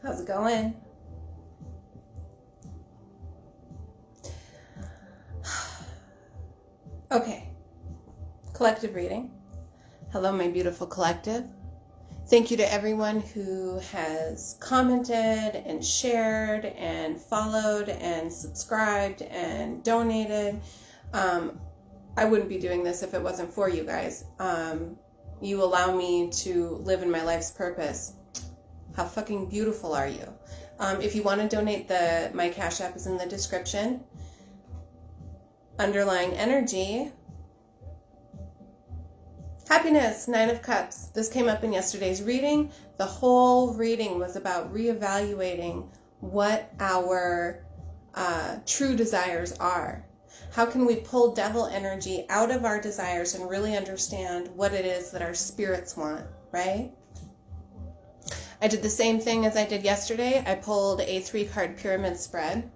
How's it going? Okay, collective reading. Hello, my beautiful collective. Thank you to everyone who has commented and shared and followed and subscribed and donated. I wouldn't be doing this if it wasn't for you guys. You allow me to live in my life's purpose. How fucking beautiful are you? If you want to donate, my Cash App is in the description. Underlying energy. Happiness, Nine of Cups. This came up in yesterday's reading. The whole reading was about reevaluating what our true desires are. How can we pull devil energy out of our desires and really understand what it is that our spirits want, right? I did the same thing as I did yesterday. I pulled a 3-card pyramid spread.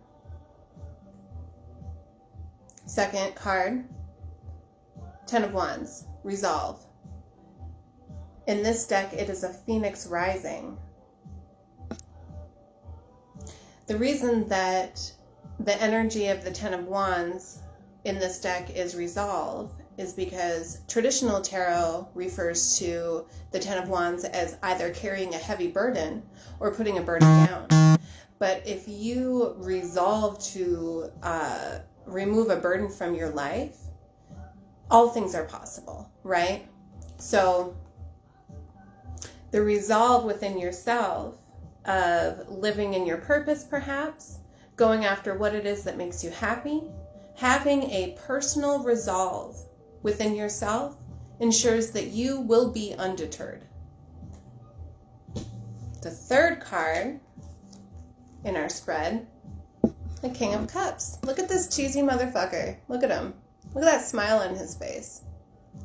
Second card, 10 of Wands, resolve. In this deck, it is a Phoenix rising. The reason that the energy of the 10 of Wands in this deck is resolve is because traditional tarot refers to the 10 of Wands as either carrying a heavy burden or putting a burden down. But if you resolve to remove a burden from your life, all things are possible, right? So the resolve within yourself of living in your purpose, perhaps, going after what it is that makes you happy, having a personal resolve within yourself ensures that you will be undeterred. The third card in our spread, the King of Cups. Look at this cheesy motherfucker. Look at him. Look at that smile on his face.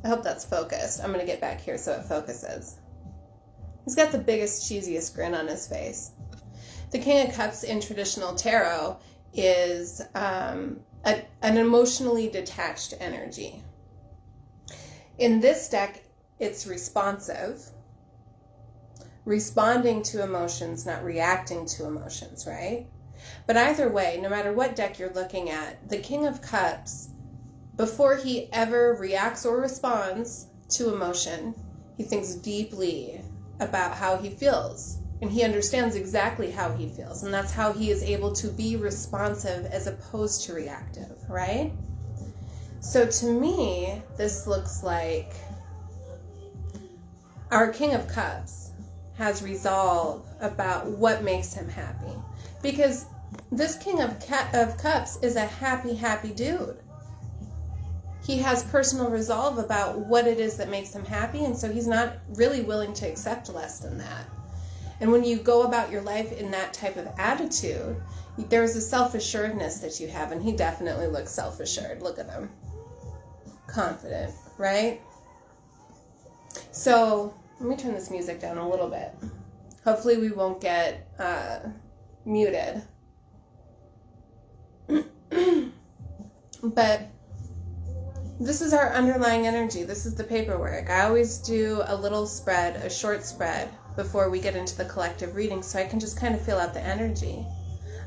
I hope that's focused. I'm going to get back here so it focuses. He's got the biggest, cheesiest grin on his face. The King of Cups in traditional tarot is an emotionally detached energy. In this deck, it's responsive, responding to emotions, not reacting to emotions, right? But either way, no matter what deck you're looking at, the King of Cups, before he ever reacts or responds to emotion, he thinks deeply about how he feels. And he understands exactly how he feels. And that's how he is able to be responsive as opposed to reactive, right? So to me, this looks like our King of Cups has resolve about what makes him happy. Because this King of Cups is a happy, happy dude. He has personal resolve about what it is that makes him happy, and so he's not really willing to accept less than that. And when you go about your life in that type of attitude, there's a self-assuredness that you have, and he definitely looks self-assured. Look at him. Confident, right? So let me turn this music down a little bit. Hopefully we won't get muted. But this is our underlying energy. This is the paperwork. I always do a little spread, a short spread, before we get into the collective reading so I can just kind of feel out the energy.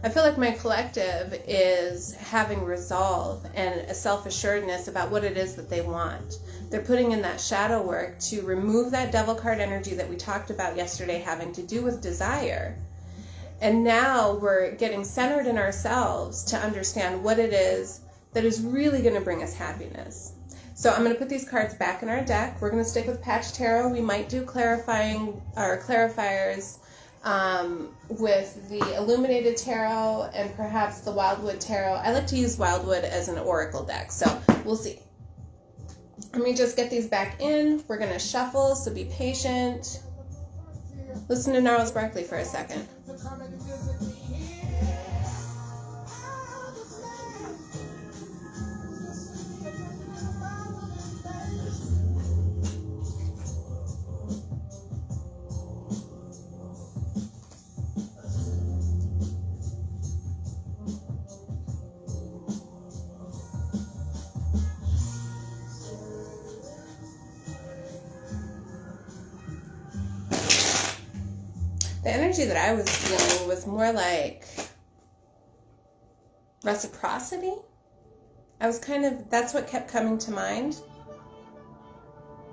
I feel like my collective is having resolve and a self-assuredness about what it is that they want. They're putting in that shadow work to remove that devil card energy that we talked about yesterday having to do with desire. And now we're getting centered in ourselves to understand what it is that is really going to bring us happiness. So I'm going to put these cards back in our deck. We're going to stick with Patch Tarot. We might do clarifying or clarifiers with the Illuminated Tarot and perhaps the Wildwood Tarot. I like to use Wildwood as an oracle deck, so we'll see. Let me just get these back in. We're going to shuffle, so be patient. Listen to Gnarls Barkley for a second. The energy that I was feeling was more like reciprocity. That's what kept coming to mind.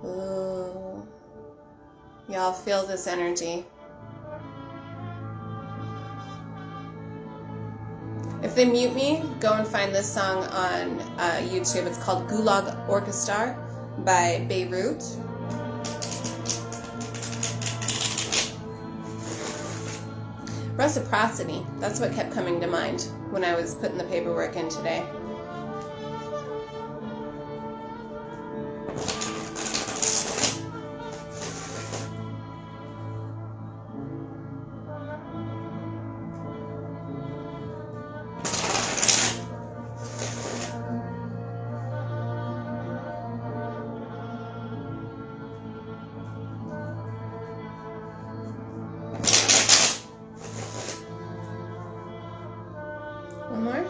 Ooh. Y'all feel this energy. If they mute me, go and find this song on YouTube. It's called Gulag Orchestra by Beirut. Reciprocity. That's what kept coming to mind when I was putting the paperwork in today. One more.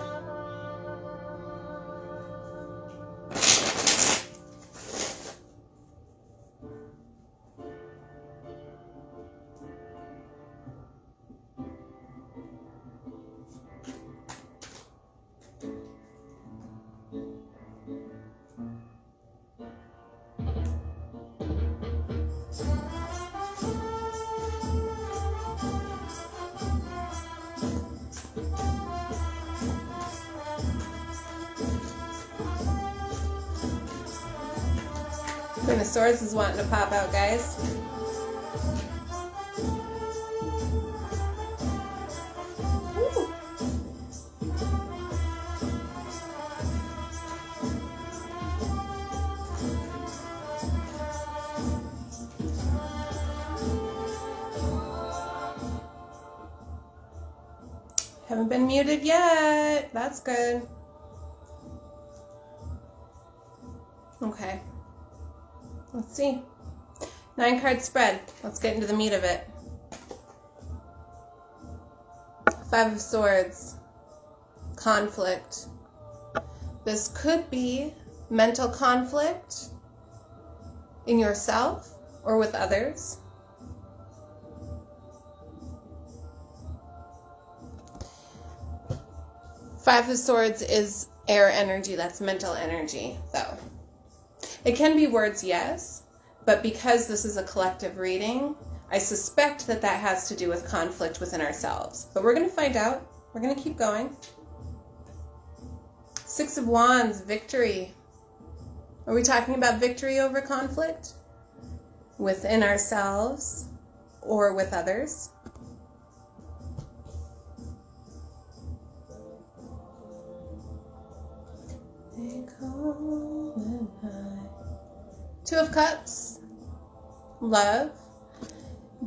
Queen of Swords is wanting to pop out, guys. Ooh. Haven't been muted yet. That's good. Okay. Let's see. 9-card spread. Let's get into the meat of it. 5 of Swords. Conflict. This could be mental conflict in yourself or with others. Five of Swords is air energy. That's mental energy, though. It can be words, yes, but because this is a collective reading, I suspect that that has to do with conflict within ourselves. But we're going to find out. We're going to keep going. 6 of Wands, victory. Are we talking about victory over conflict? Within ourselves or with others? Two of Cups, love,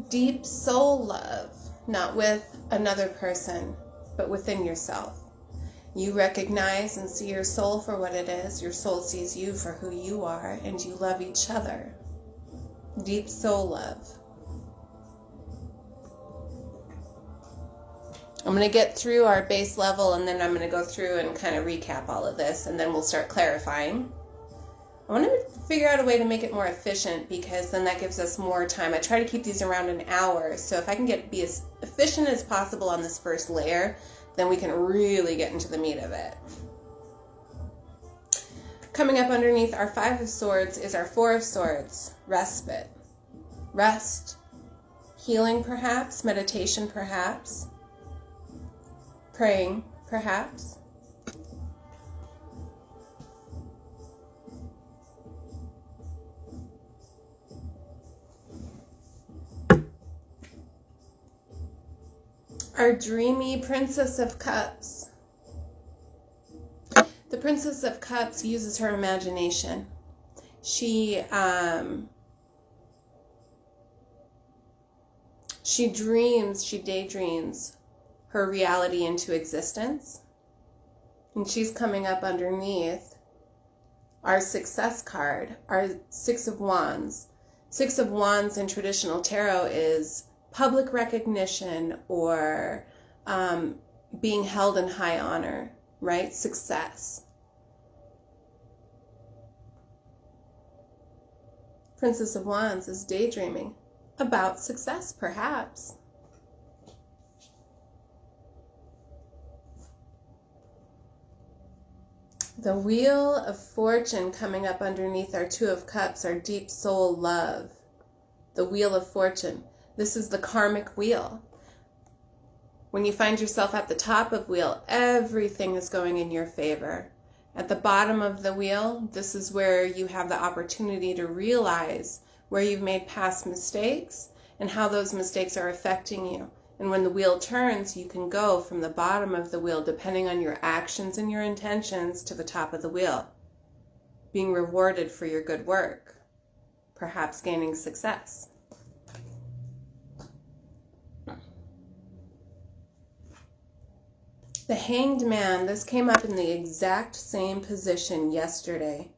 deep soul love, not with another person, but within yourself. You recognize and see your soul for what it is. Your soul sees you for who you are, and you love each other. Deep soul love. I'm going to get through our base level, and then I'm going to go through and kind of recap all of this, and then we'll start clarifying. I want to figure out a way to make it more efficient, because then that gives us more time. I try to keep these around an hour, so if I can be as efficient as possible on this first layer, then we can really get into the meat of it. Coming up underneath our 5 of Swords is our 4 of Swords, respite. Rest, healing perhaps, meditation perhaps, praying perhaps. Our dreamy Princess of Cups. The Princess of Cups uses her imagination. She dreams, she daydreams her reality into existence. And she's coming up underneath our success card, our 6 of Wands. 6 of Wands in traditional tarot is public recognition or being held in high honor, right? Success. Princess of Wands is daydreaming about success, perhaps. The Wheel of Fortune coming up underneath our Two of Cups, our deep soul love. The Wheel of Fortune. This is the karmic wheel. When you find yourself at the top of wheel, everything is going in your favor. At the bottom of the wheel, this is where you have the opportunity to realize where you've made past mistakes and how those mistakes are affecting you. And when the wheel turns, you can go from the bottom of the wheel, depending on your actions and your intentions, to the top of the wheel, being rewarded for your good work, perhaps gaining success. The Hanged Man, this came up in the exact same position yesterday.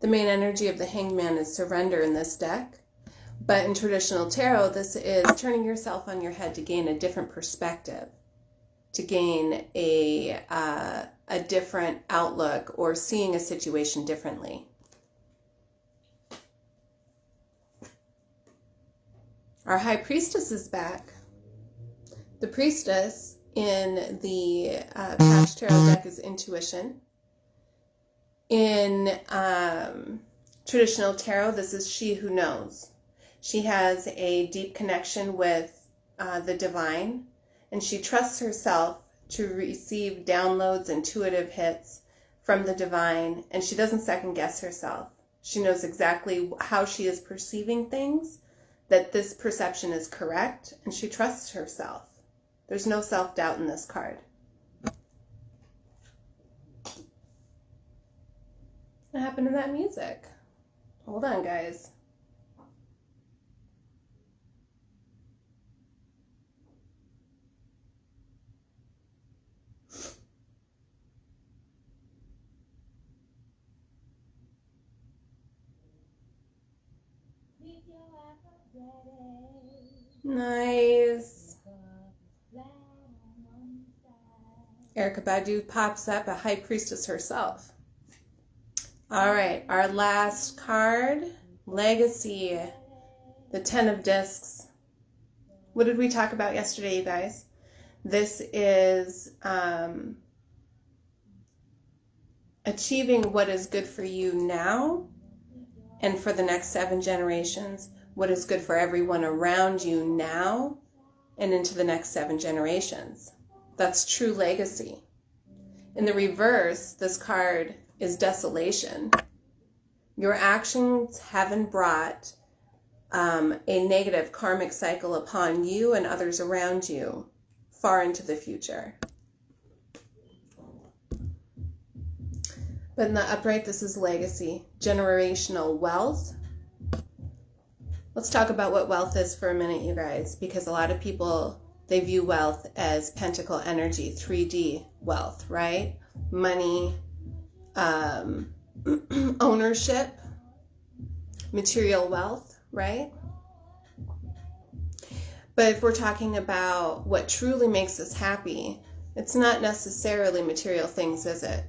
The main energy of the Hanged Man is surrender in this deck. But in traditional tarot, this is turning yourself on your head to gain a different perspective, to gain a different outlook, or seeing a situation differently. Our High Priestess is back. The Priestess in the Cash Tarot deck is intuition. In traditional tarot, this is she who knows. She has a deep connection with the divine, and she trusts herself to receive downloads, intuitive hits from the divine, and she doesn't second guess herself. She knows exactly how she is perceiving things, that this perception is correct, and she trusts herself. There's no self-doubt in this card. What happened to that music? Hold on, guys. Nice. Erykah Badu pops up, a High Priestess herself. All right, our last card, Legacy, the 10 of Discs. What did we talk about yesterday, you guys? This is achieving what is good for you now and for the next 7 generations. What is good for everyone around you now and into the next 7 generations. That's true legacy. In the reverse, this card is desolation. Your actions haven't brought a negative karmic cycle upon you and others around you far into the future. But in the upright, this is legacy, generational wealth. Let's talk about what wealth is for a minute, you guys, because a lot of people, they view wealth as pentacle energy, 3D wealth, right? Money, ownership, material wealth, right? But if we're talking about what truly makes us happy, it's not necessarily material things, is it?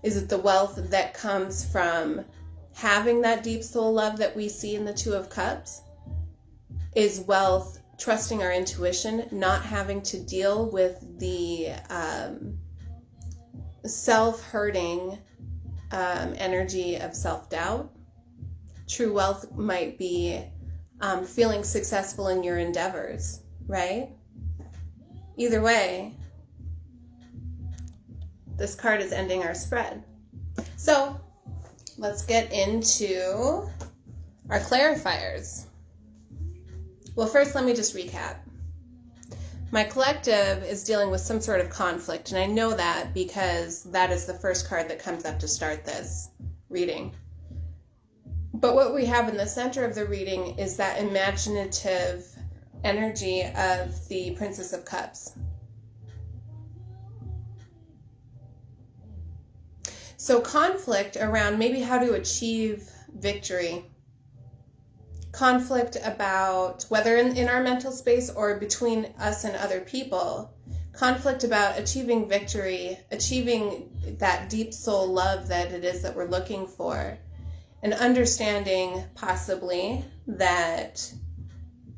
Is it the wealth that comes from having that deep soul love that we see in the Two of Cups? Is wealth trusting our intuition, not having to deal with the self-hurting energy of self-doubt? True wealth might be feeling successful in your endeavors, right? Either way, this card is ending our spread. So let's get into our clarifiers. Well, first, let me just recap. My collective is dealing with some sort of conflict, and I know that because that is the first card that comes up to start this reading. But what we have in the center of the reading is that imaginative energy of the Princess of Cups. So conflict around maybe how to achieve victory. Conflict about whether in our mental space or between us and other people. Conflict about achieving victory, achieving that deep soul love that it is that we're looking for. And understanding possibly that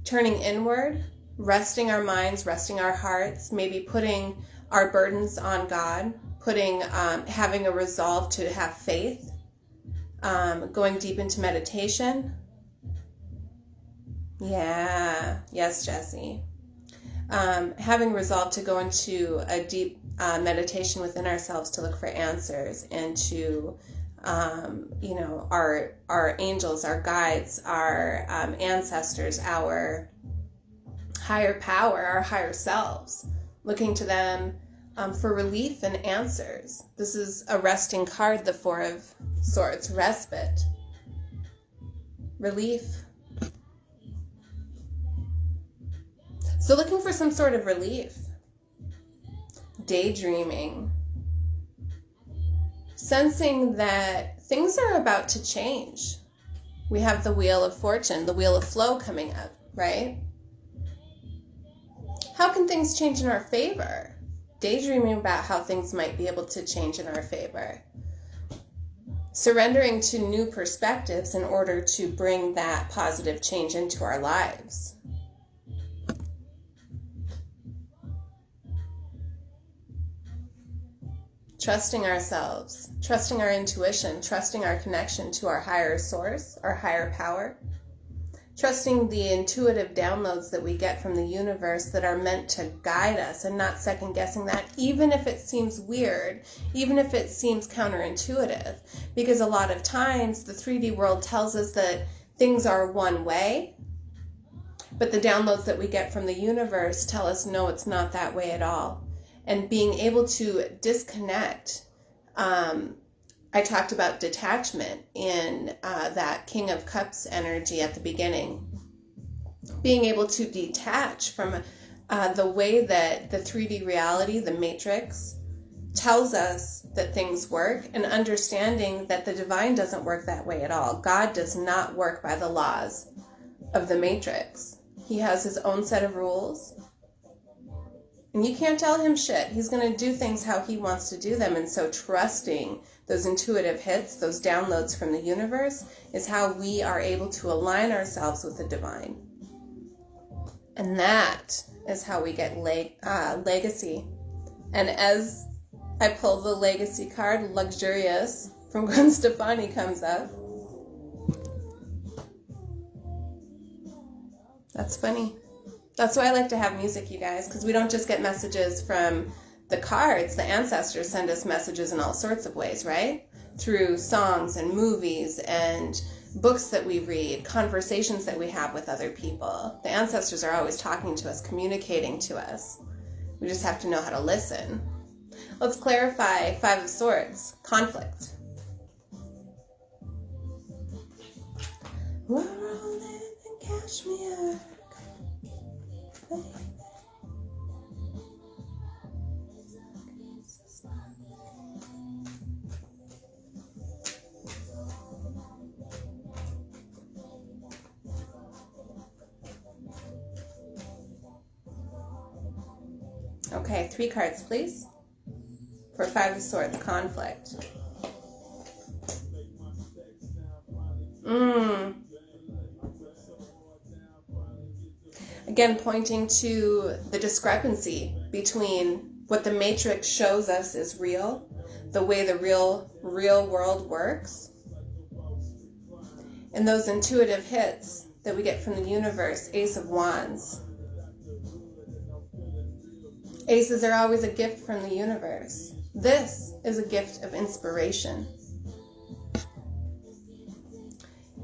turning inward, resting our minds, resting our hearts, maybe putting our burdens on God, having a resolve to have faith, going deep into meditation. Yeah, yes, Jesse. Having resolve to go into a deep meditation within ourselves to look for answers, and to, our angels, our guides, our ancestors, our higher power, our higher selves, looking to them for relief and answers. This is a resting card, the Four of Swords, respite, relief. So looking for some sort of relief, daydreaming, sensing that things are about to change. We have the Wheel of Fortune, the Wheel of Flow coming up, right? How can things change in our favor? Daydreaming about how things might be able to change in our favor. Surrendering to new perspectives in order to bring that positive change into our lives. Trusting ourselves, trusting our intuition, trusting our connection to our higher source, our higher power, trusting the intuitive downloads that we get from the universe that are meant to guide us, and not second guessing that, even if it seems weird, even if it seems counterintuitive. Because a lot of times the 3D world tells us that things are one way, but the downloads that we get from the universe tell us, no, it's not that way at all. And being able to disconnect. I talked about detachment in that King of Cups energy at the beginning. Being able to detach from the way that the 3D reality, the matrix, tells us that things work, and understanding that the divine doesn't work that way at all. God does not work by the laws of the matrix. He has his own set of rules. And you can't tell him shit. He's going to do things how he wants to do them. And so trusting those intuitive hits, those downloads from the universe, is how we are able to align ourselves with the divine. And that is how we get legacy. And as I pull the legacy card, Luxurious, from Gwen Stefani comes up. That's funny. That's why I like to have music, you guys, because we don't just get messages from the cards. The ancestors send us messages in all sorts of ways, right? Through songs and movies and books that we read, conversations that we have with other people. The ancestors are always talking to us, communicating to us. We just have to know how to listen. Let's clarify Five of Swords, conflict. We're rolling in Kashmir. Okay, 3 cards, please. For Five of Swords, conflict. Again, pointing to the discrepancy between what the matrix shows us is real, the way the real world works, and those intuitive hits that we get from the universe. Ace of Wands. Aces are always a gift from the universe. This is a gift of inspiration.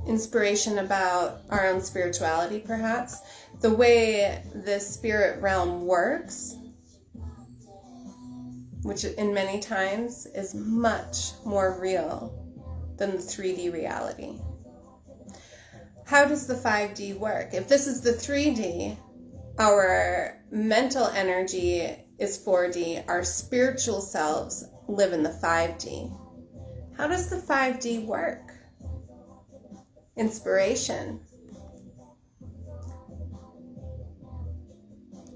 Inspiration about our own spirituality, perhaps. The way the spirit realm works, which in many times is much more real than the 3D reality. How does the 5D work? If this is the 3D, our mental energy is 4D. Our spiritual selves live in the 5D. How does the 5D work? Inspiration.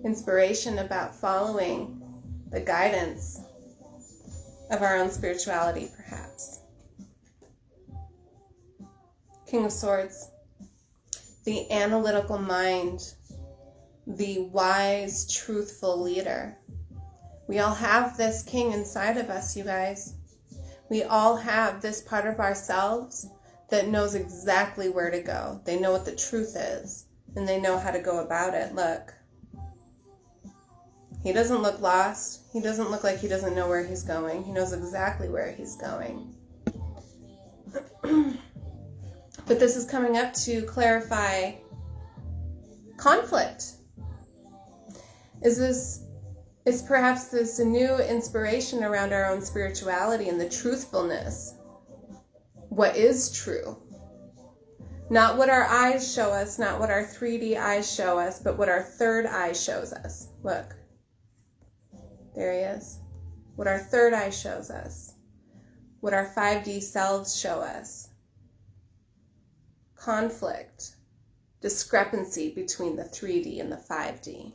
Inspiration about following the guidance of our own spirituality, perhaps. King of Swords. The analytical mind. The wise, truthful leader. We all have this king inside of us, you guys. We all have this part of ourselves that knows exactly where to go. They know what the truth is, and they know how to go about it. Look. He doesn't look lost. He doesn't look like he doesn't know where he's going. He knows exactly where he's going. But this is coming up to clarify conflict. Is perhaps this a new inspiration around our own spirituality and the truthfulness? What is true? Not what our eyes show us, not what our 3D eyes show us, but what our third eye shows us. Look. There he is. What our third eye shows us. What our 5D selves show us. Conflict. Discrepancy between the 3D and the 5D.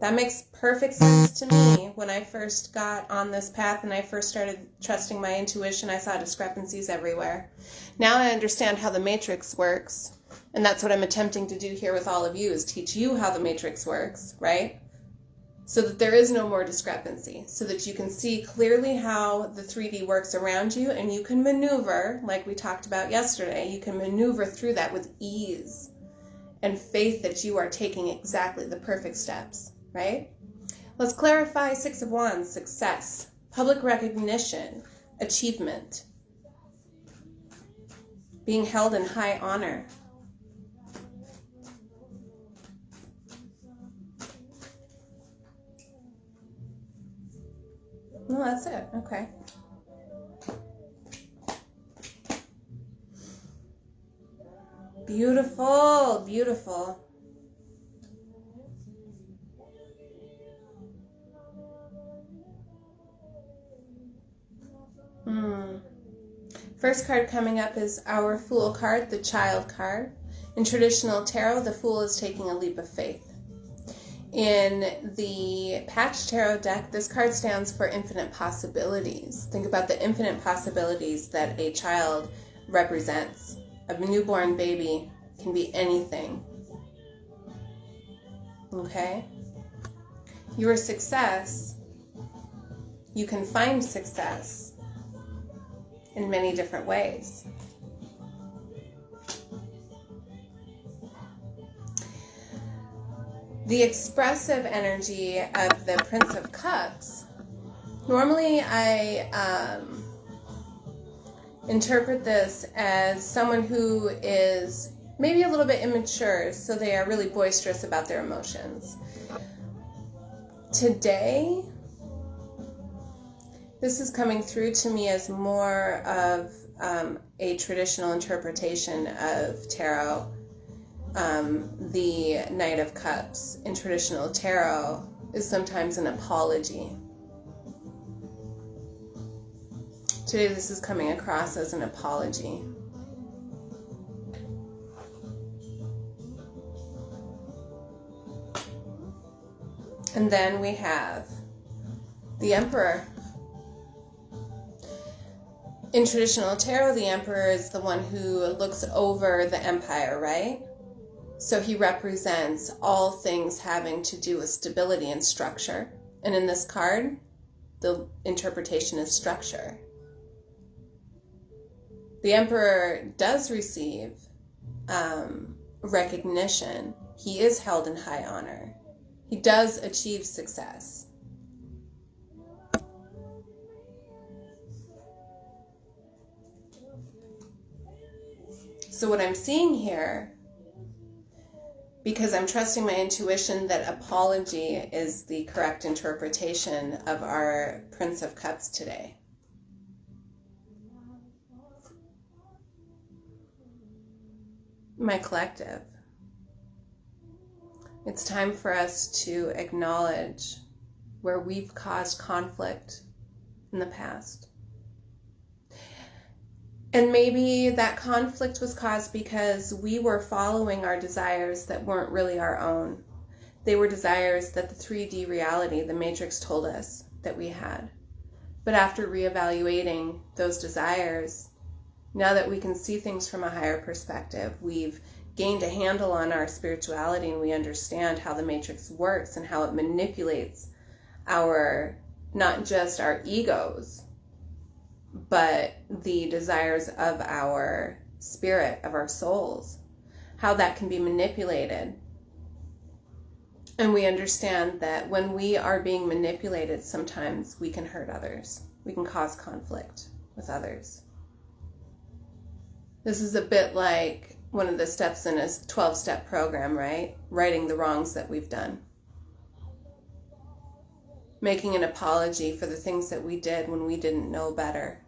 That makes perfect sense to me. When I first got on this path and I first started trusting my intuition, I saw discrepancies everywhere. Now I understand how the matrix works. And that's what I'm attempting to do here with all of you, is teach you how the matrix works, right? So that there is no more discrepancy, so that you can see clearly how the 3D works around you, and you can maneuver, like we talked about yesterday, you can maneuver through that with ease and faith that you are taking exactly the perfect steps, right? Let's clarify 6 of Wands: success, public recognition, achievement, being held in high honor. No, that's it. Okay. Beautiful, beautiful. First card coming up is our Fool card, the Child card. In traditional tarot, the Fool is taking a leap of faith. In the Patch Tarot deck, this card stands for infinite possibilities. Think about the infinite possibilities that a child represents. A newborn baby can be anything. Okay? Your success, you can find success in many different ways. The expressive energy of the Prince of Cups, normally I interpret this as someone who is maybe a little bit immature, so they are really boisterous about their emotions. Today, this is coming through to me as more of a traditional interpretation of tarot. The Knight of Cups in traditional tarot is sometimes an apology. Today this is coming across as an apology. And then we have the Emperor. In traditional tarot, the Emperor is the one who looks over the empire, right? So he represents all things having to do with stability and structure. And in this card, the interpretation is structure. The Emperor does receive recognition. He is held in high honor. He does achieve success. So what I'm seeing here, because I'm trusting my intuition that apology is the correct interpretation of our Prince of Cups today. My collective, it's time for us to acknowledge where we've caused conflict in the past. And maybe that conflict was caused because we were following our desires that weren't really our own. They were desires that the 3D reality, the Matrix, told us that we had. But after reevaluating those desires, now that we can see things from a higher perspective, we've gained a handle on our spirituality and we understand how the matrix works and how it manipulates our, not just our egos, but the desires of our spirit, of our souls, how that can be manipulated. And we understand that when we are being manipulated, sometimes we can hurt others. We can cause conflict with others. This is a bit like one of the steps in a 12-step program, right? Righting the wrongs that we've done. Making an apology for the things that we did when we didn't know better.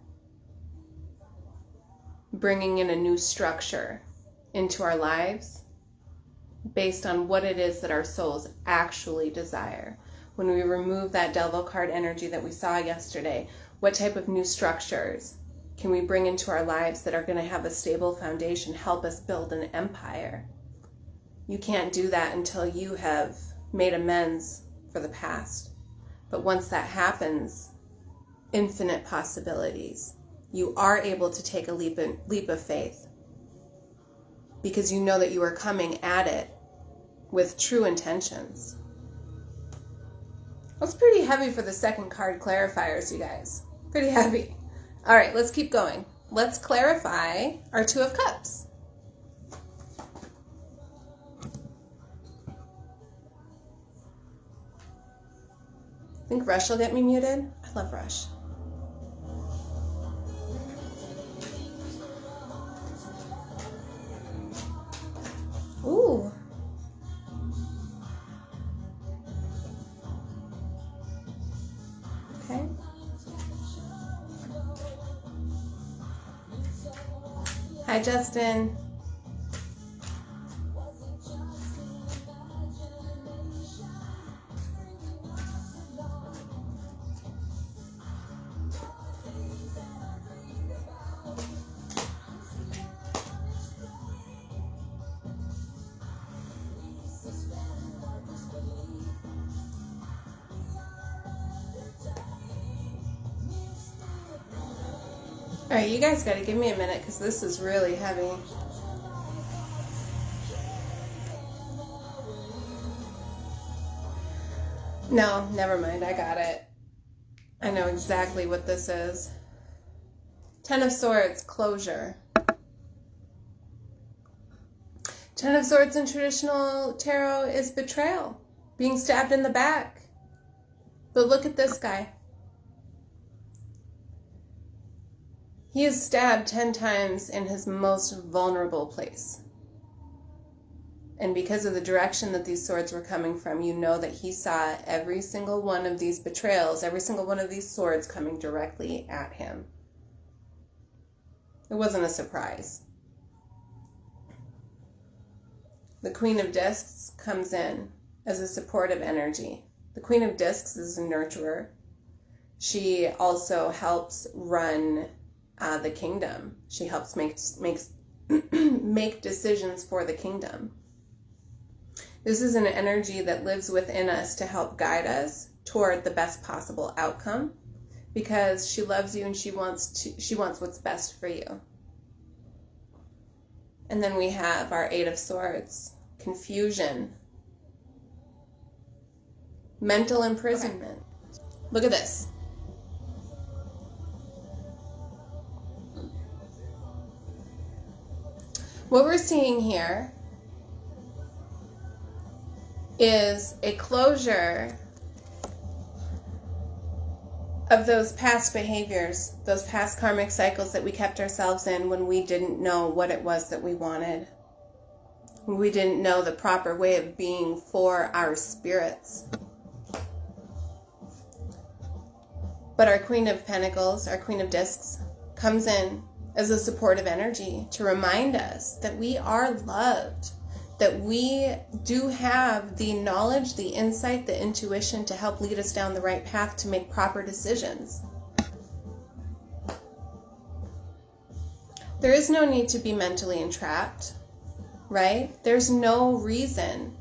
Bringing in a new structure into our lives based on what it is that our souls actually desire. When we remove that devil card energy that we saw yesterday, what type of new structures can we bring into our lives that are going to have a stable foundation, help us build an empire? You can't do that until you have made amends for the past. But once that happens, infinite possibilities. You are able to take a leap of faith because you know that you are coming at it with true intentions. That's pretty heavy for the second card clarifiers, you guys. Pretty heavy. All right, let's keep going. Let's clarify our Two of Cups. Think Rush will get me muted? I love Rush. Ooh. Okay. Hi, Justin. All right, you guys got to give me a minute because this is really heavy. No, never mind. I got it. I know exactly what this is. Ten of Swords, closure. Ten of Swords in traditional tarot is betrayal, being stabbed in the back. But look at this guy. He is stabbed 10 times in his most vulnerable place. And because of the direction that these swords were coming from, you know that he saw every single one of these betrayals, every single one of these swords coming directly at him. It wasn't a surprise. The Queen of Discs comes in as a supportive energy. The Queen of Discs is a nurturer. She also helps run the kingdom. She helps make decisions for the kingdom. This is an energy that lives within us to help guide us toward the best possible outcome because she loves you and she wants what's best for you. And then we have our Eight of Swords, confusion, mental imprisonment. Okay. Look at this. What we're seeing here is a closure of those past behaviors, those past karmic cycles that we kept ourselves in when we didn't know what it was that we wanted. When we didn't know the proper way of being for our spirits. But our Queen of Pentacles, our Queen of Discs, comes in as a supportive energy to remind us that we are loved, that we do have the knowledge, the insight, the intuition to help lead us down the right path to make proper decisions. There is no need to be mentally entrapped, right? There's no reason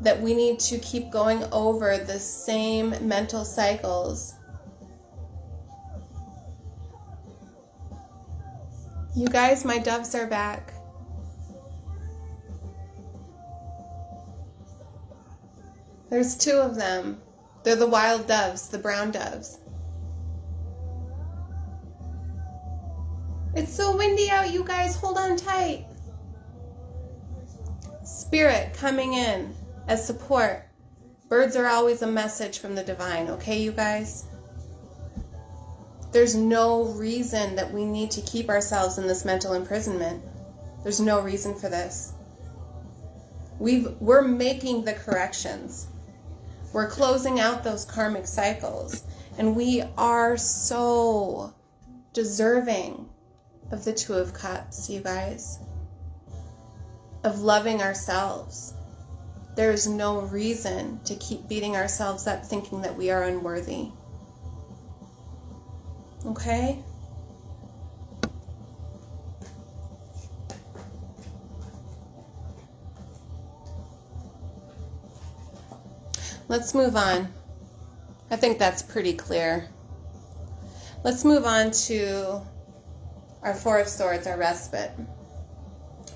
that we need to keep going over the same mental cycles. You guys, my doves are back. There's two of them. They're the wild doves, the brown doves. It's so windy out, you guys. Hold on tight. Spirit coming in as support. Birds are always a message from the divine, okay, you guys? There's no reason that we need to keep ourselves in this mental imprisonment. There's no reason for this. We're making the corrections. We're closing out those karmic cycles. And we are so deserving of the Two of Cups, you guys. Of loving ourselves. There is no reason to keep beating ourselves up thinking that we are unworthy. Okay? Let's move on. I think that's pretty clear. Let's move on to our Four of Swords, our respite.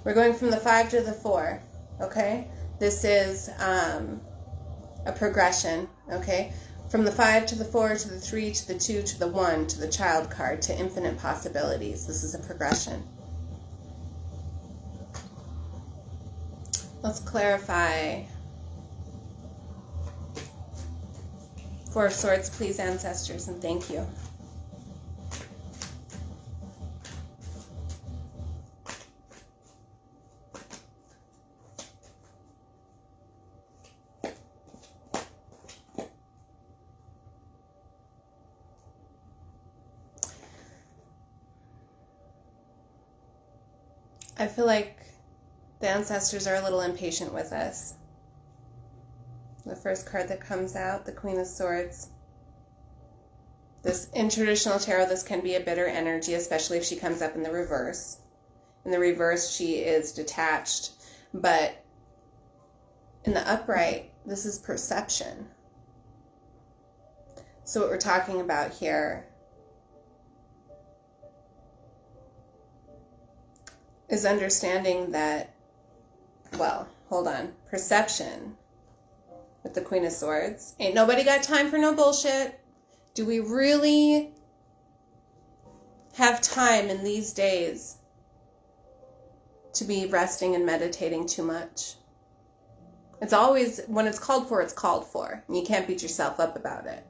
We're going from the 5 to the 4, okay? This is a progression, okay? From the 5 to the 4 to the 3 to the 2 to the 1 to the Child card to infinite possibilities. This is a progression. Let's clarify. Four of Swords, please, ancestors, and thank you. I feel like the ancestors are a little impatient with us. The first card that comes out, the Queen of Swords. This, in traditional tarot, this can be a bitter energy, especially if she comes up in the reverse. In the reverse, she is detached. But in the upright, this is perception. So what we're talking about here is understanding that, well, hold on, perception with the Queen of Swords. Ain't nobody got time for no bullshit. Do we really have time in these days to be resting and meditating too much? It's always, when it's called for, it's called for. And you can't beat yourself up about it.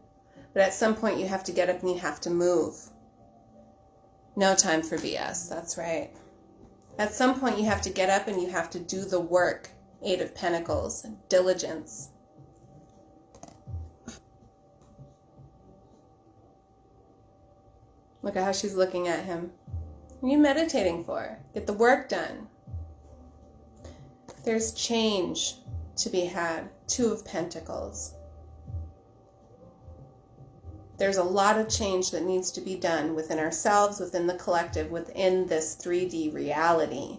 But at some point you have to get up and you have to move. No time for BS, that's right. At some point you have to get up and you have to do the work. 8 of Pentacles, diligence. Look at how she's looking at him. What are you meditating for? Get the work done. There's change to be had. 2 of Pentacles. There's a lot of change that needs to be done within ourselves, within the collective, within this 3D reality.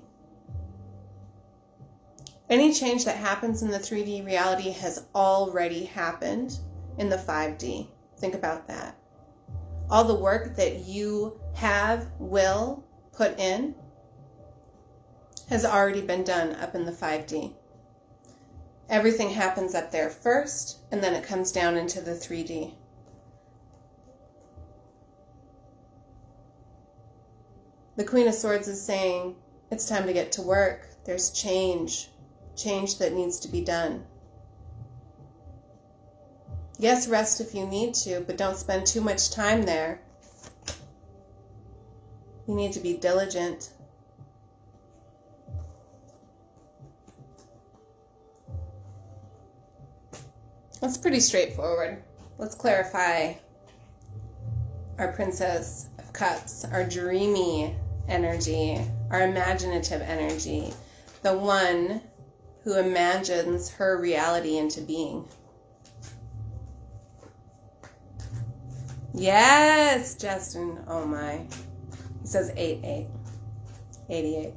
Any change that happens in the 3D reality has already happened in the 5D. Think about that. All the work that you will put in has already been done up in the 5D. Everything happens up there first, and then it comes down into the 3D. The Queen of Swords is saying, it's time to get to work. There's change that needs to be done. Yes, rest if you need to, but don't spend too much time there. You need to be diligent. That's pretty straightforward. Let's clarify our Princess of Cups, our dreamy energy, our imaginative energy, the one who imagines her reality into being. Yes, Justin. Oh my. He says 88. 88.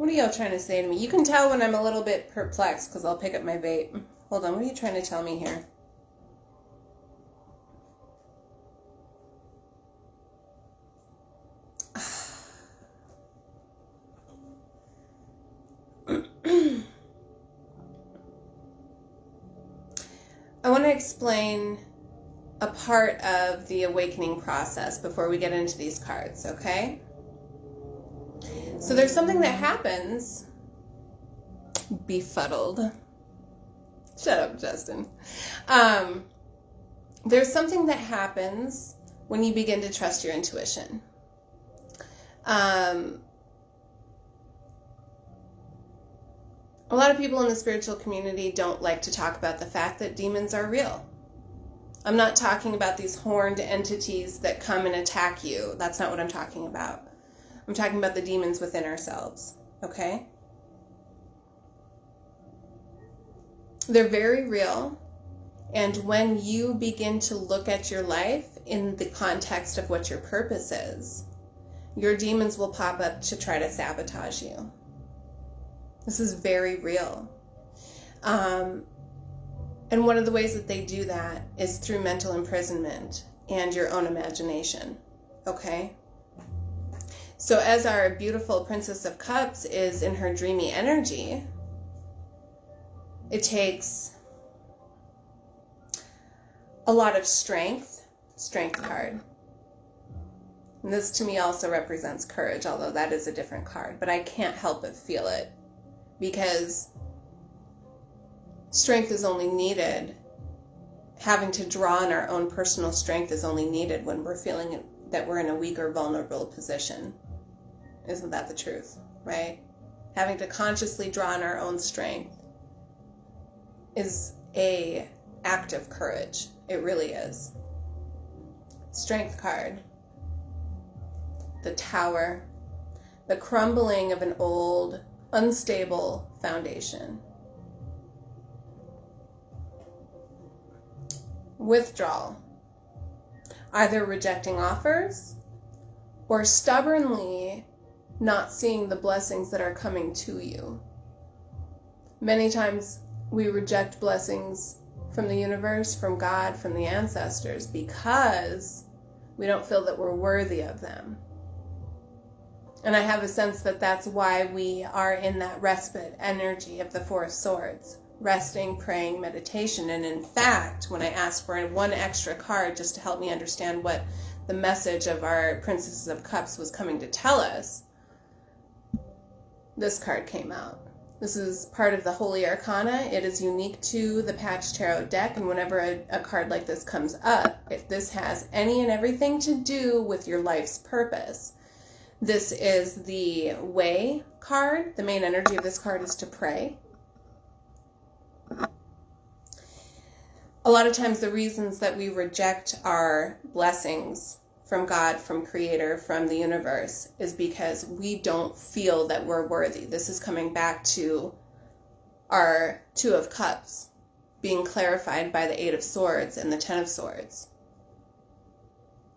What are y'all trying to say to me? You can tell when I'm a little bit perplexed because I'll pick up my vape. Hold on, what are you trying to tell me here? I want to explain a part of the awakening process before we get into these cards, okay? So there's something that happens. Befuddled. Shut up, Justin. There's something that happens when you begin to trust your intuition. A lot of people in the spiritual community don't like to talk about the fact that demons are real. I'm not talking about these horned entities that come and attack you. That's not what I'm talking about. I'm talking about the demons within ourselves, okay? They're very real, and when you begin to look at your life in the context of what your purpose is, your demons will pop up to try to sabotage you. This is very real. And one of the ways that they do that is through mental imprisonment and your own imagination, okay? So as our beautiful Princess of Cups is in her dreamy energy, it takes a lot of strength card. And this to me also represents courage, although that is a different card, but I can't help but feel it because strength is only needed. Having to draw on our own personal strength is only needed when we're feeling that we're in a weak or vulnerable position. Isn't that the truth, right? Having to consciously draw on our own strength is an act of courage. It really is. Strength card. The Tower. The crumbling of an old, unstable foundation. Withdrawal. Either rejecting offers or stubbornly not seeing the blessings that are coming to you. Many times we reject blessings from the universe, from God, from the ancestors because we don't feel that we're worthy of them. And I have a sense that that's why we are in that respite energy of the Four of Swords. Resting, praying, meditation. And in fact, when I asked for one extra card just to help me understand what the message of our Princesses of Cups was coming to tell us, this card came out. This is part of the Holy Arcana. It is unique to the Patch Tarot deck, and whenever a card like this comes up, if this has any and everything to do with your life's purpose, this is the Way card. The main energy of this card is to pray. A lot of times the reasons that we reject our blessings from God, from Creator, from the universe, is because we don't feel that we're worthy. This is coming back to our Two of Cups being clarified by the Eight of Swords and the Ten of Swords.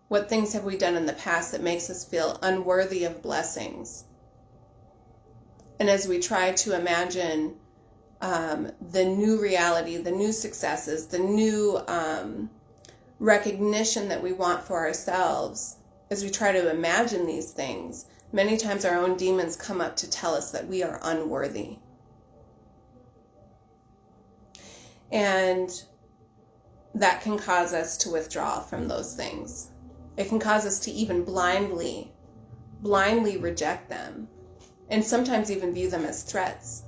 What things have we done in the past that makes us feel unworthy of blessings? And as we try to imagine the new reality, the new successes, the new recognition that we want for ourselves, as we try to imagine these things, many times our own demons come up to tell us that we are unworthy. And that can cause us to withdraw from those things. It can cause us to even blindly reject them, and sometimes even view them as threats.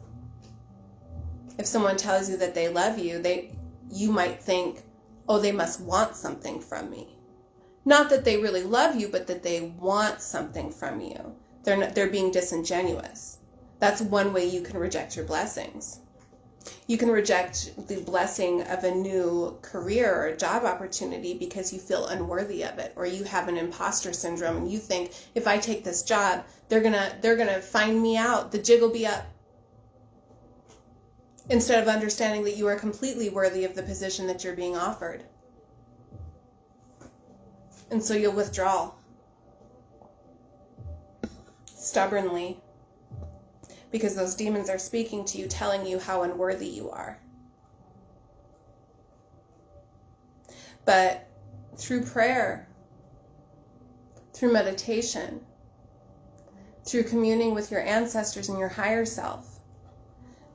If someone tells you that they love you, you might think, oh, they must want something from me. Not that they really love you, but that they want something from you. They're being disingenuous. That's one way you can reject your blessings. You can reject the blessing of a new career or job opportunity because you feel unworthy of it, or you have an imposter syndrome and you think, if I take this job, they're gonna find me out, the jig will be up. Instead of understanding that you are completely worthy of the position that you're being offered. And so you'll withdraw stubbornly. because those demons are speaking to you, telling you how unworthy you are. But through prayer, through meditation, through communing with your ancestors and your higher self,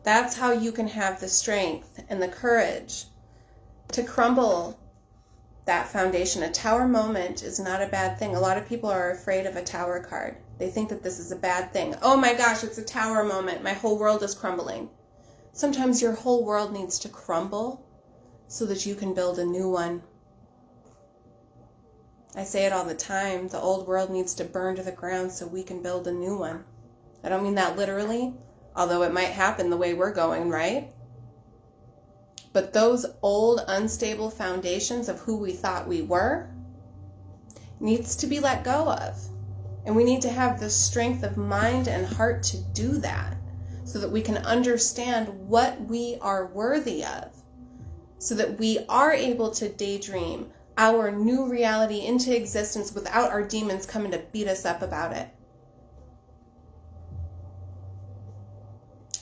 that's how you can have the strength and the courage to crumble that foundation. A tower moment is not a bad thing. A lot of people are afraid of a tower card. They think that this is a bad thing. Oh my gosh, it's a tower moment. My whole world is crumbling. Sometimes your whole world needs to crumble so that you can build a new one. I say it all the time. The old world needs to burn to the ground so we can build a new one. I don't mean that literally, although it might happen the way we're going, right? But those old, unstable foundations of who we thought we were needs to be let go of. And we need to have the strength of mind and heart to do that so that we can understand what we are worthy of, so that we are able to daydream our new reality into existence without our demons coming to beat us up about it.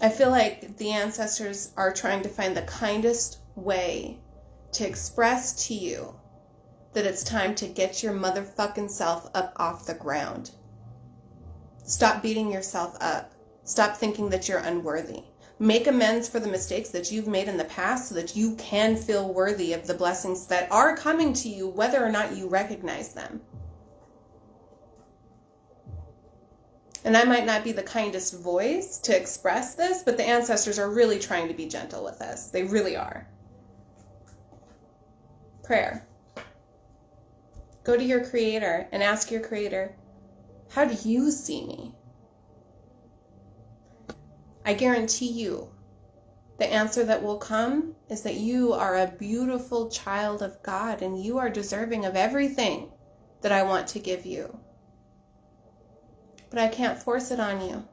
I feel like the ancestors are trying to find the kindest way to express to you that it's time to get your motherfucking self up off the ground. Stop beating yourself up. Stop thinking that you're unworthy. Make amends for the mistakes that you've made in the past so that you can feel worthy of the blessings that are coming to you, whether or not you recognize them. And I might not be the kindest voice to express this, but the ancestors are really trying to be gentle with us. They really are. Prayer. Go to your Creator and ask your Creator, how do you see me? I guarantee you, the answer that will come is that you are a beautiful child of God and you are deserving of everything that I want to give you. But I can't force it on you.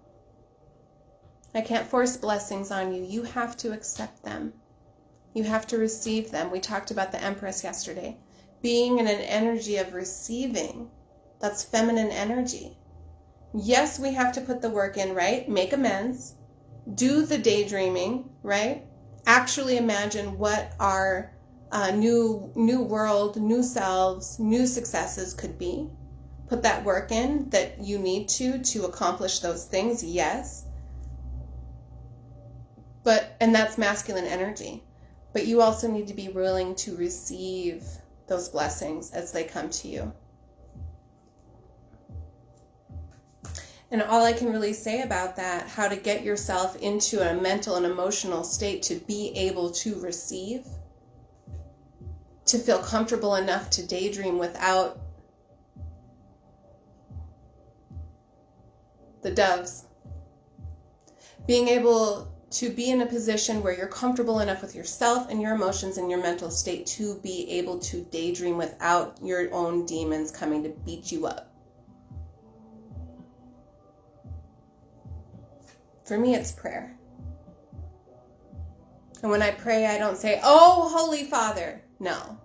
I can't force blessings on you. You have to accept them. You have to receive them. We talked about the Empress yesterday. Being in an energy of receiving, that's feminine energy. Yes, we have to put the work in, right? Make amends. Do the daydreaming, right? Actually imagine what our new world, new selves, new successes could be. Put that work in that you need to accomplish those things, yes. And that's masculine energy. But you also need to be willing to receive those blessings as they come to you. And all I can really say about that, how to get yourself into a mental and emotional state to be able to receive, to feel comfortable enough to daydream without the doves. Being able to be in a position where you're comfortable enough with yourself and your emotions and your mental state to be able to daydream without your own demons coming to beat you up. For me, it's prayer. And when I pray, I don't say, "Oh, Holy Father." No.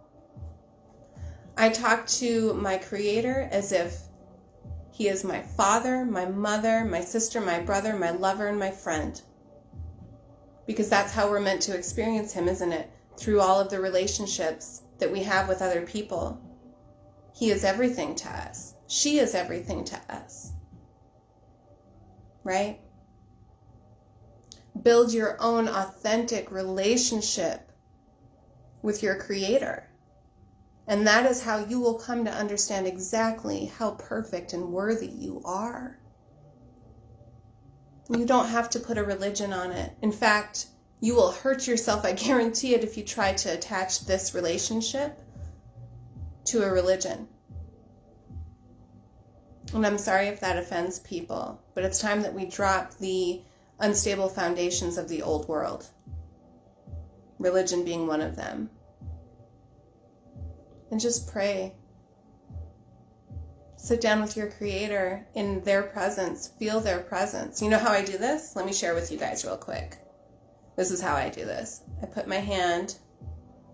I talk to my Creator as if He is my father, my mother, my sister, my brother, my lover, and my friend. Because that's how we're meant to experience Him, isn't it? Through all of the relationships that we have with other people. He is everything to us. She is everything to us. Right? Build your own authentic relationship with your Creator. And that is how you will come to understand exactly how perfect and worthy you are. You don't have to put a religion on it. In fact, you will hurt yourself, I guarantee it, if you try to attach this relationship to a religion. And I'm sorry if that offends people, but it's time that we drop the unstable foundations of the old world. Religion being one of them. And just pray. Sit down with your Creator in their presence. Feel their presence. You know how I do this? Let me share with you guys real quick. This is how I do this. I put my hand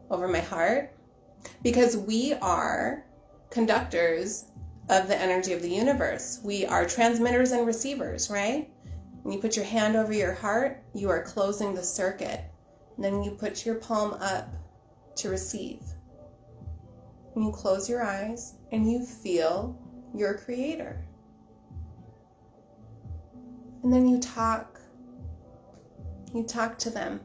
over my heart because we are conductors of the energy of the universe. We are transmitters and receivers, right? When you put your hand over your heart, you are closing the circuit. And then you put your palm up to receive. And you close your eyes and you feel your Creator. And then you talk. You talk to them.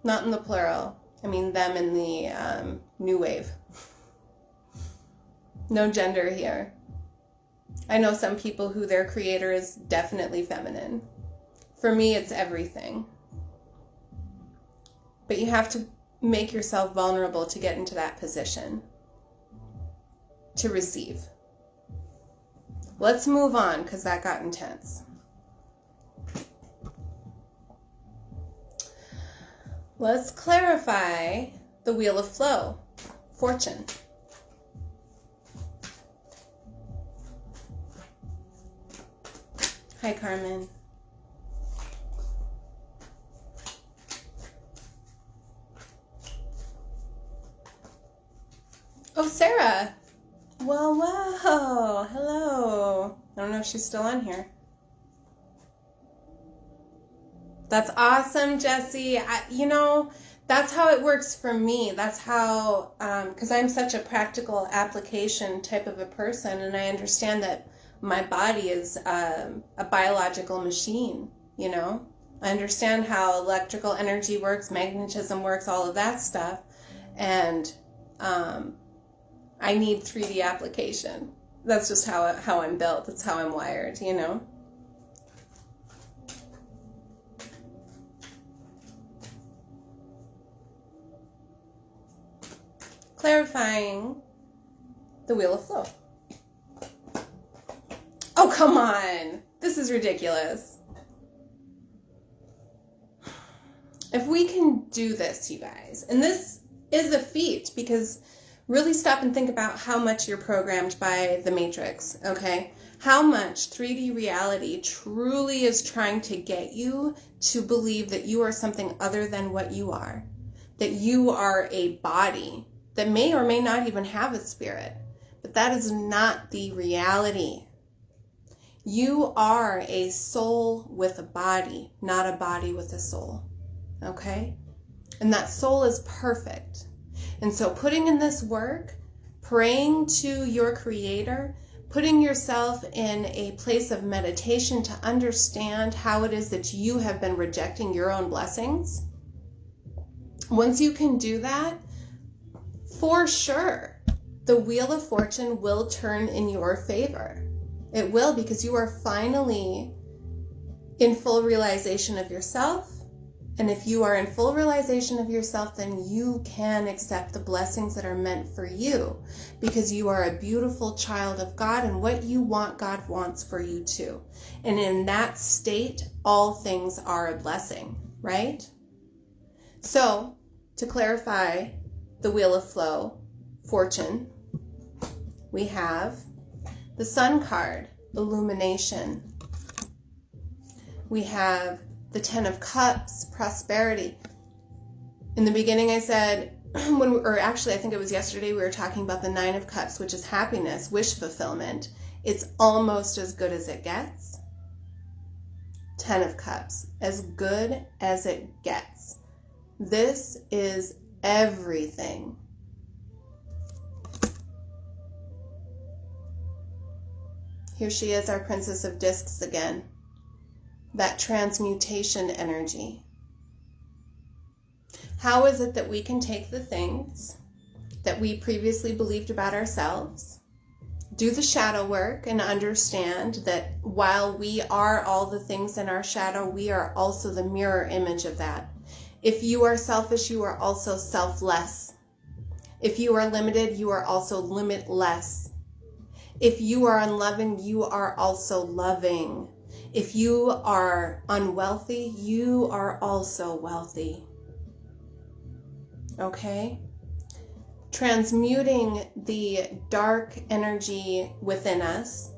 Not in the plural. I mean them in the new wave. No gender here. I know some people who their Creator is definitely feminine. For me, it's everything. But you have to make yourself vulnerable to get into that position. To receive. Let's move on, because that got intense. Let's clarify the Wheel of Flow, Fortune. Hi, Carmen. Oh, Sarah. Well, wow. Hello. I don't know if she's still on here. That's awesome, Jessie. That's how it works for me. That's how, because I'm such a practical application type of a person, and I understand that my body is a biological machine, I understand how electrical energy works, magnetism works, all of that stuff, and I need 3D application. That's just how I'm built. That's how I'm wired, Clarifying the Wheel of Flow. Oh, come on. This is ridiculous. If we can do this, you guys, and this is a feat, because really stop and think about how much you're programmed by the Matrix, okay? How much 3D reality truly is trying to get you to believe that you are something other than what you are. That you are a body that may or may not even have a spirit. But that is not the reality. You are a soul with a body, not a body with a soul. Okay? And that soul is perfect. And so putting in this work, praying to your Creator, putting yourself in a place of meditation to understand how it is that you have been rejecting your own blessings. Once you can do that, for sure, the Wheel of Fortune will turn in your favor. It will, because you are finally in full realization of yourself. And if you are in full realization of yourself, then you can accept the blessings that are meant for you, because you are a beautiful child of God, and what you want, God wants for you too. And in that state, all things are a blessing, right? So, to clarify the Wheel of Flow, Fortune, we have the Sun card, Illumination. We have the 10 of Cups, prosperity. In the beginning I said, I think it was yesterday, we were talking about the 9 of Cups, which is happiness, wish fulfillment. It's almost as good as it gets. 10 of Cups, as good as it gets. This is everything. Here she is, our Princess of Discs again. That transmutation energy. How is it that we can take the things that we previously believed about ourselves, do the shadow work, and understand that while we are all the things in our shadow, we are also the mirror image of that. If you are selfish, you are also selfless. If you are limited, you are also limitless. If you are unloving, you are also loving. If you are unwealthy, you are also wealthy. Okay? Transmuting the dark energy within us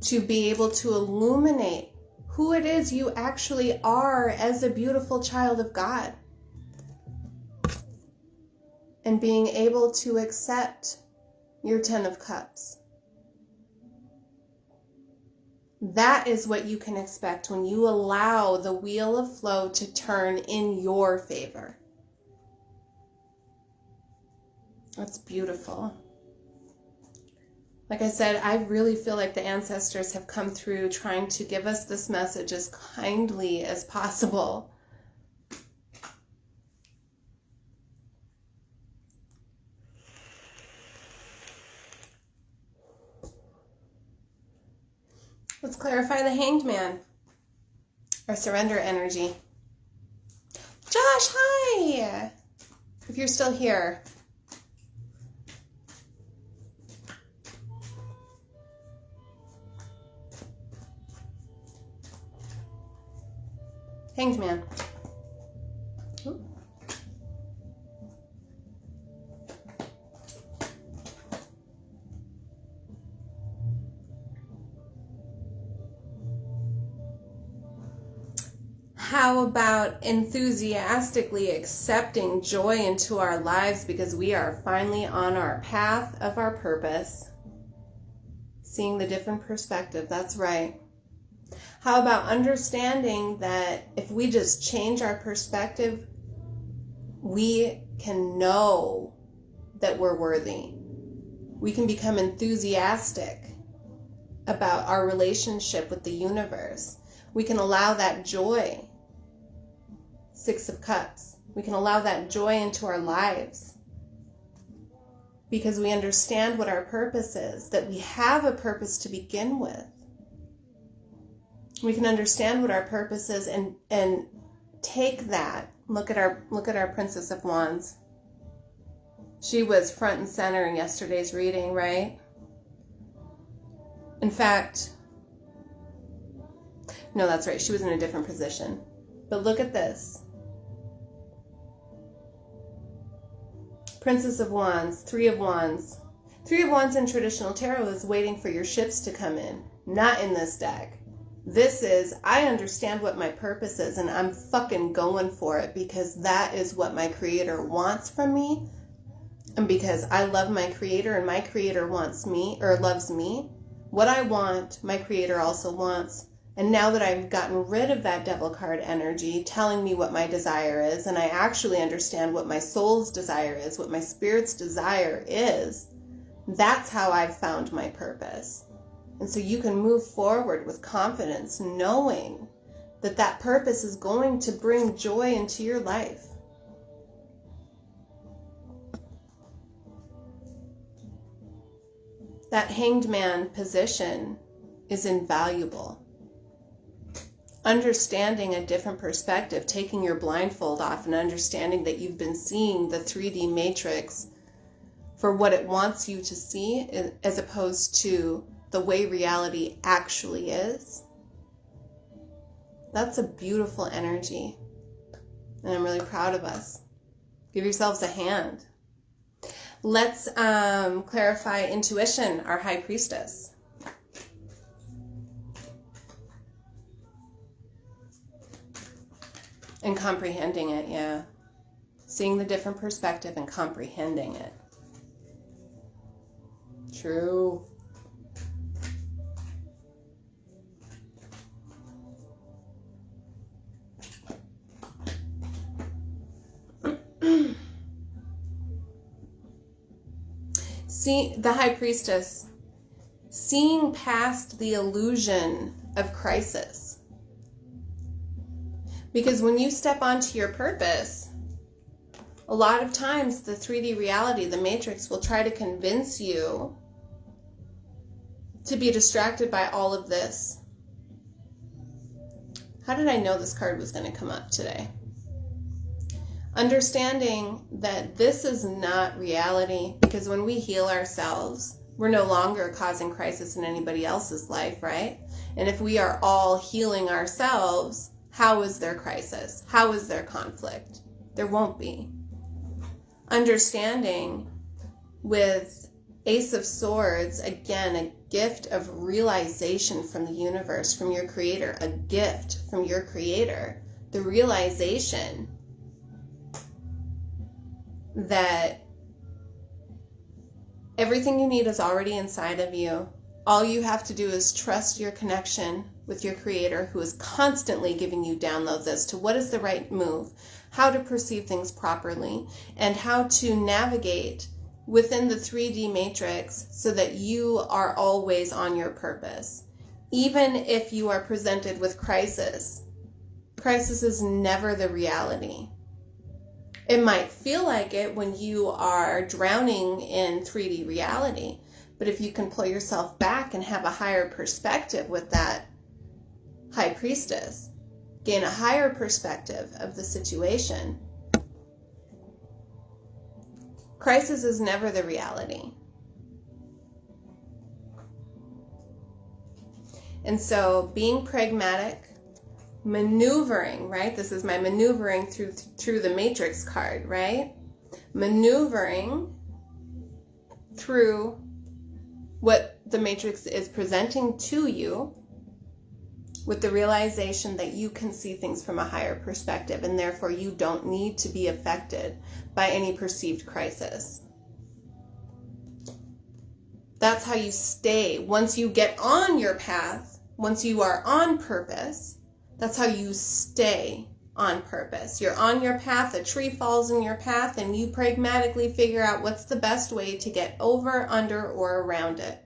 to be able to illuminate who it is you actually are as a beautiful child of God. And being able to accept your 10 of Cups. That is what you can expect when you allow the wheel of flow to turn in your favor. That's beautiful. Like I said, I really feel like the ancestors have come through trying to give us this message as kindly as possible. Let's clarify the Hanged Man, our surrender energy. Josh, hi! If you're still here. Hanged Man. Ooh. How about enthusiastically accepting joy into our lives because we are finally on our path of our purpose? Seeing the different perspective, that's right. How about understanding that if we just change our perspective, we can know that we're worthy. We can become enthusiastic about our relationship with the universe. We can allow that joy. Six of Cups. We can allow that joy into our lives because we understand what our purpose is, that we have a purpose to begin with. We can understand what our purpose is and take that. Look at our Princess of Wands. She was front and center in yesterday's reading, right? In fact, no, that's right. She was in a different position. But look at this. Princess of Wands, Three of Wands. Three of Wands in traditional tarot is waiting for your ships to come in. Not in this deck. This is, I understand what my purpose is and I'm fucking going for it because that is what my creator wants from me. And because I love my creator and my creator wants me or loves me. What I want, my creator also wants. And now that I've gotten rid of that devil card energy telling me what my desire is, and I actually understand what my soul's desire is, what my spirit's desire is, that's how I've found my purpose. And so you can move forward with confidence, knowing that that purpose is going to bring joy into your life. That Hanged Man position is invaluable. Understanding a different perspective, taking your blindfold off and understanding that you've been seeing the 3D matrix for what it wants you to see as opposed to the way reality actually is. That's a beautiful energy. And I'm really proud of us. Give yourselves a hand. Let's clarify intuition, our High Priestess. And comprehending it, yeah. Seeing the different perspective and comprehending it. True. See, the High Priestess, seeing past the illusion of crisis. Because when you step onto your purpose, a lot of times the 3D reality, the matrix, will try to convince you to be distracted by all of this. How did I know this card was going to come up today? Understanding that this is not reality, because when we heal ourselves, we're no longer causing crisis in anybody else's life, right? And if we are all healing ourselves, how is there crisis? How is there conflict? There won't be. Understanding with Ace of Swords, again, a gift of realization from the universe, from your creator, a gift from your creator. The realization that everything you need is already inside of you. All you have to do is trust your connection with your Creator, who is constantly giving you downloads as to what is the right move, how to perceive things properly, and how to navigate within the 3D matrix so that you are always on your purpose. Even if you are presented with crisis, crisis is never the reality. It might feel like it when you are drowning in 3D reality, but if you can pull yourself back and have a higher perspective with that high priestess, gain a higher perspective of the situation, crisis is never the reality. And so being pragmatic, maneuvering, right? This is my maneuvering through the matrix card, right? Maneuvering through what the matrix is presenting to you with the realization that you can see things from a higher perspective, and therefore you don't need to be affected by any perceived crisis. That's how you stay. Once you get on your path, once you are on purpose, that's how you stay on purpose. You're on your path, a tree falls in your path, and you pragmatically figure out what's the best way to get over, under, or around it.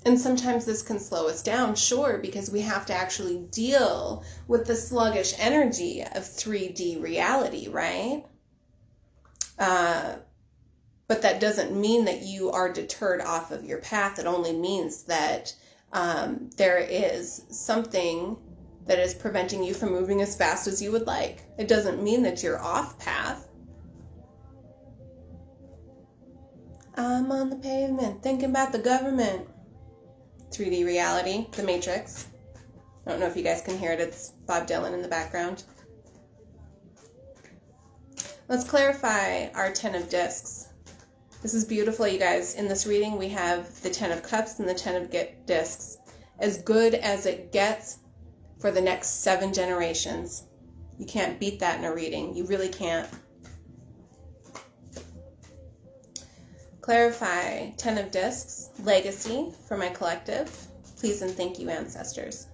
And sometimes this can slow us down, sure, because we have to actually deal with the sluggish energy of 3D reality, right? But that doesn't mean that you are deterred off of your path. It only means that there is something that is preventing you from moving as fast as you would like. It doesn't mean that you're off path. I'm on the pavement thinking about the government. 3D reality, the Matrix. I don't know if you guys can hear it. It's Bob Dylan in the background. Let's clarify our 10 of discs. This is beautiful, you guys. In this reading, we have the 10 of cups and the 10 of discs. As good as it gets for the next 7 generations. You can't beat that in a reading. You really can't. Clarify 10 of discs, legacy for my collective. Please and thank you, ancestors.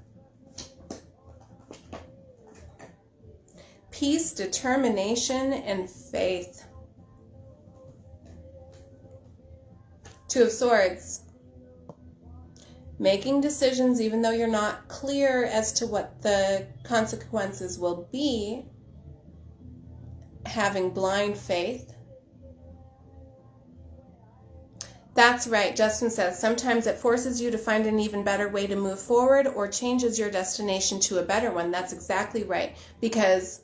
Peace, determination, and faith. 2 of swords. Making decisions even though you're not clear as to what the consequences will be. Having blind faith. That's right, Justin says, sometimes it forces you to find an even better way to move forward or changes your destination to a better one. That's exactly right. Because,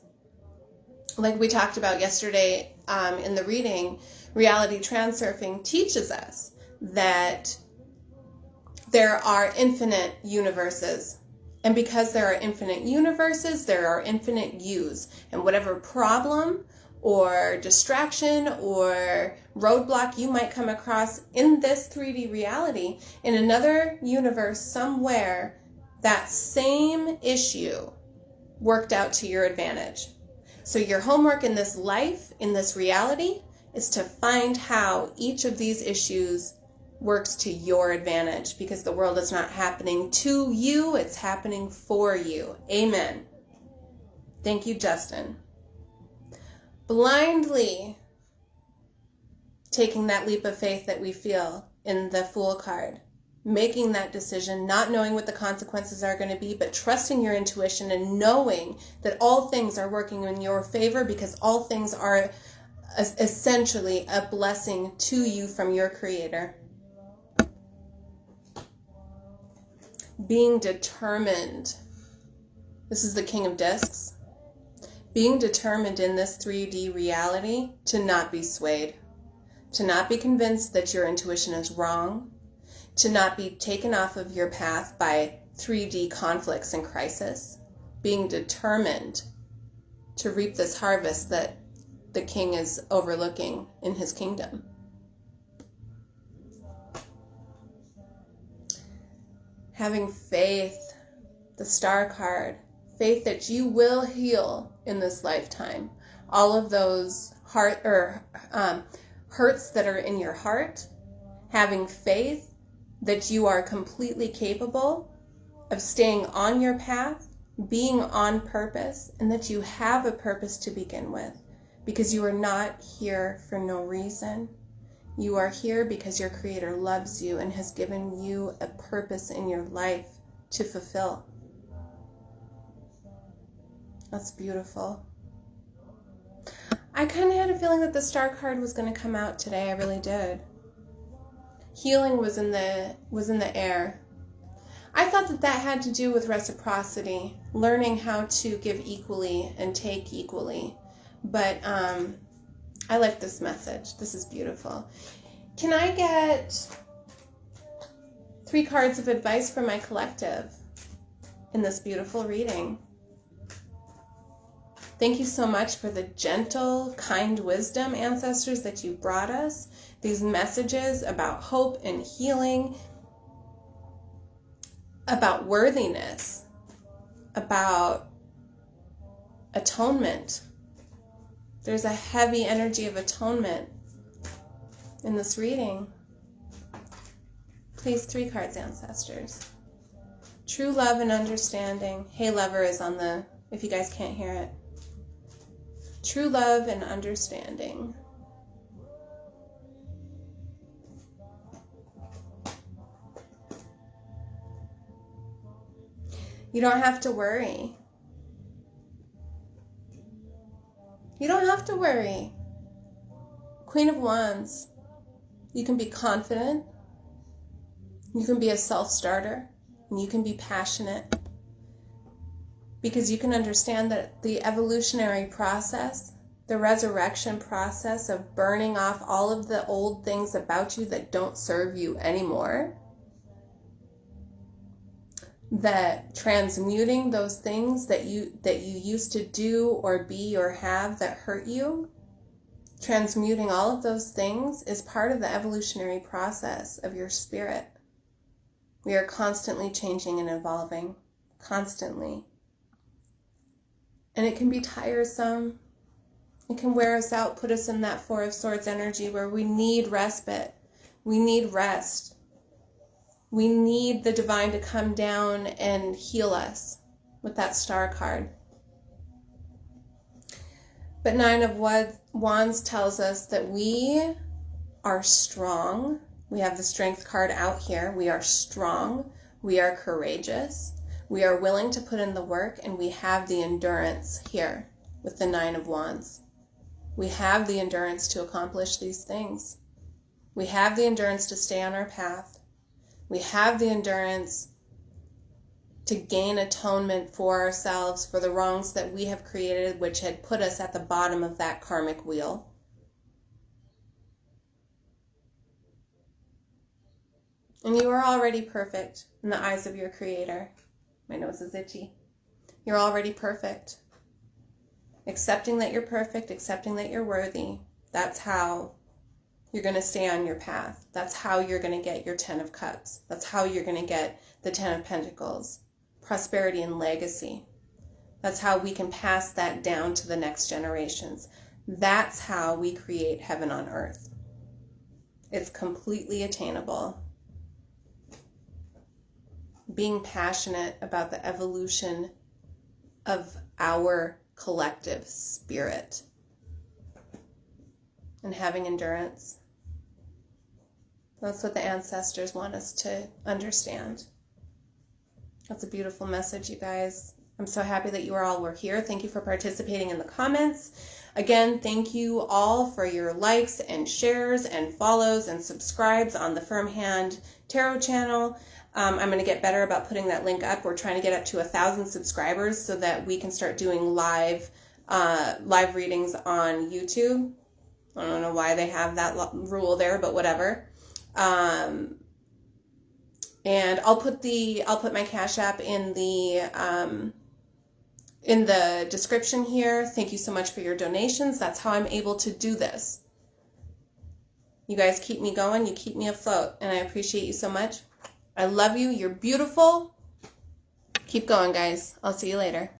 like we talked about yesterday in the reading, reality transurfing teaches us that there are infinite universes. And because there are infinite universes, there are infinite yous. And whatever problem or distraction or roadblock you might come across in this 3D reality, in another universe somewhere, that same issue worked out to your advantage. So your homework in this life, in this reality, is to find how each of these issues works to your advantage, because the world is not happening to you, it's happening for you. Amen. Thank you, Justin. Blindly taking that leap of faith that we feel in the Fool card, making that decision, not knowing what the consequences are going to be, but trusting your intuition and knowing that all things are working in your favor, because all things are essentially a blessing to you from your Creator. Being determined. This is the King of Discs. Being determined in this 3D reality to not be swayed, to not be convinced that your intuition is wrong, to not be taken off of your path by 3D conflicts and crisis. Being determined to reap this harvest that the King is overlooking in his kingdom. Having faith, the Star card. Faith that you will heal in this lifetime. All of those hurts that are in your heart. Having faith that you are completely capable of staying on your path, being on purpose, and that you have a purpose to begin with, because you are not here for no reason. You are here because your Creator loves you and has given you a purpose in your life to fulfill. That's beautiful. I kind of had a feeling that the Star card was going to come out today. I really did. Healing was in the air. I thought that had to do with reciprocity, learning how to give equally and take equally. But I like this message. This is beautiful. Can I get 3 cards of advice for my collective in this beautiful reading? Thank you so much for the gentle, kind wisdom, ancestors, that you brought us. These messages about hope and healing, about worthiness, about atonement. There's a heavy energy of atonement in this reading. Please, 3 cards, ancestors. True love and understanding. Hey, lover is on the, if you guys can't hear it. True love and understanding. You don't have to worry. You don't have to worry. Queen of Wands. You can be confident. You can be a self-starter. And you can be passionate. Because you can understand that the evolutionary process, the resurrection process of burning off all of the old things about you that don't serve you anymore, that transmuting those things that you used to do or be or have that hurt you, transmuting all of those things is part of the evolutionary process of your spirit. We are constantly changing and evolving, constantly. And it can be tiresome. It can wear us out, put us in that 4 of Swords energy where we need respite. We need rest. We need the divine to come down and heal us with that Star card. But 9 of Wands tells us that we are strong. We have the Strength card out here. We are strong. We are courageous. We are willing to put in the work, and we have the endurance here with the 9 of Wands. We have the endurance to accomplish these things. We have the endurance to stay on our path. We have the endurance to gain atonement for ourselves for the wrongs that we have created, which had put us at the bottom of that karmic wheel. And you are already perfect in the eyes of your Creator. My nose is itchy. You're already perfect. Accepting that you're perfect, accepting that you're worthy, that's how you're going to stay on your path. That's how you're going to get your 10 of Cups. That's how you're going to get the 10 of Pentacles. Prosperity and legacy. That's how we can pass that down to the next generations. That's how we create heaven on earth. It's completely attainable. Being passionate about the evolution of our collective spirit and having endurance. That's what the ancestors want us to understand. That's a beautiful message, you guys. I'm so happy that you all were here. Thank you for participating in the comments. Again, thank you all for your likes and shares and follows and subscribes on the Firm Hand Tarot channel. I'm going to get better about putting that link up. We're trying to get up to 1,000 subscribers so that we can start doing live readings on YouTube. I don't know why they have that rule there, but whatever. And I'll put my Cash App in the description here. Thank you so much for your donations. That's how I'm able to do this. You guys keep me going. You keep me afloat, and I appreciate you so much. I love you. You're beautiful. Keep going, guys. I'll see you later.